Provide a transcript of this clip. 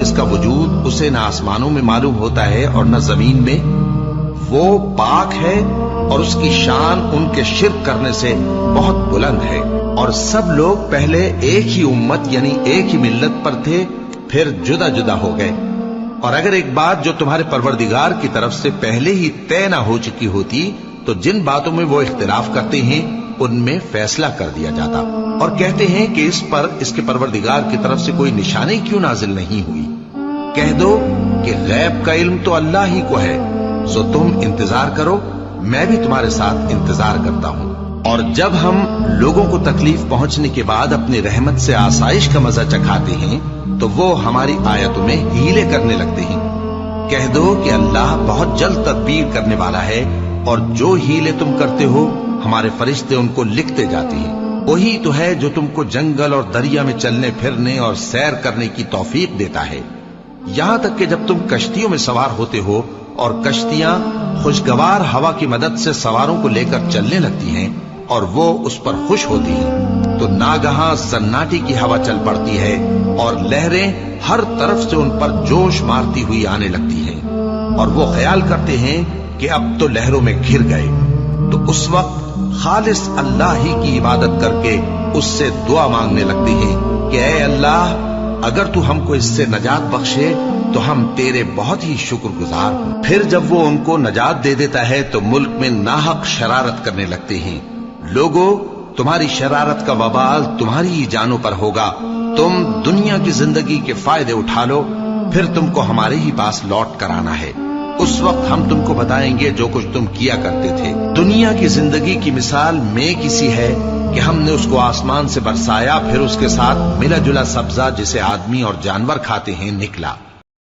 جس کا وجود اسے نہ آسمانوں میں معلوم ہوتا ہے اور نہ زمین میں، وہ پاک ہے اور اس کی شان ان کے شرک کرنے سے بہت بلند ہے۔ اور سب لوگ پہلے ایک ہی امت یعنی ایک ہی ملت پر تھے، پھر جدا جدا ہو گئے۔ اور اگر ایک بات جو تمہارے پروردگار کی طرف سے پہلے ہی طے نہ ہو چکی ہوتی تو جن باتوں میں وہ اختلاف کرتے ہیں ان میں فیصلہ کر دیا جاتا۔ اور کہتے ہیں کہ اس پر اس کے پروردگار کی طرف سے کوئی نشانی کیوں نازل نہیں ہوئی؟ کہہ دو کہ غیب کا علم تو اللہ ہی کو ہے، سو تم انتظار کرو، میں بھی تمہارے ساتھ انتظار کرتا ہوں۔ اور جب ہم لوگوں کو تکلیف پہنچنے کے بعد اپنی رحمت سے آسائش کا مزہ چکھاتے ہیں تو وہ ہماری آیتوں میں ہیلے کرنے لگتے ہیں۔ کہہ دو کہ اللہ بہت جلد تدبیر کرنے والا ہے، اور جو ہیلے تم کرتے ہو ہمارے فرشتے ان کو لکھتے جاتے ہیں۔ وہی تو ہے جو تم کو جنگل اور دریا میں چلنے پھرنے اور سیر کرنے کی توفیق دیتا ہے، یہاں تک کہ جب تم کشتیوں میں سوار ہوتے ہو اور کشتیاں خوشگوار ہوا کی مدد سے سواروں کو لے کر چلنے لگتی ہیں اور وہ اس پر خوش ہوتی ہیں، تو ناگہاں سناٹی کی ہوا چل پڑتی ہے اور لہریں ہر طرف سے ان پر جوش مارتی ہوئی آنے لگتی ہیں، اور وہ خیال کرتے ہیں کہ اب تو لہروں میں گھر گئے۔ تو اس وقت خالص اللہ ہی کی عبادت کر کے اس سے دعا مانگنے لگتے ہیں کہ اے اللہ، اگر تو ہم کو اس سے نجات بخشے تو ہم تیرے بہت ہی شکر گزار ہوں۔ پھر جب وہ ان کو نجات دے دیتا ہے تو ملک میں ناحق شرارت کرنے لگتے ہیں۔ لوگو، تمہاری شرارت کا وبال تمہاری ہی جانوں پر ہوگا۔ تم دنیا کی زندگی کے فائدے اٹھا لو، پھر تم کو ہمارے ہی پاس لوٹ کر آنا ہے۔ اس وقت ہم تم کو بتائیں گے جو کچھ تم کیا کرتے تھے۔ دنیا کی زندگی کی مثال میں کسی ہے کہ ہم نے اس کو آسمان سے برسایا، پھر اس کے ساتھ ملا جلا سبزہ جسے آدمی اور جانور کھاتے ہیں نکلا۔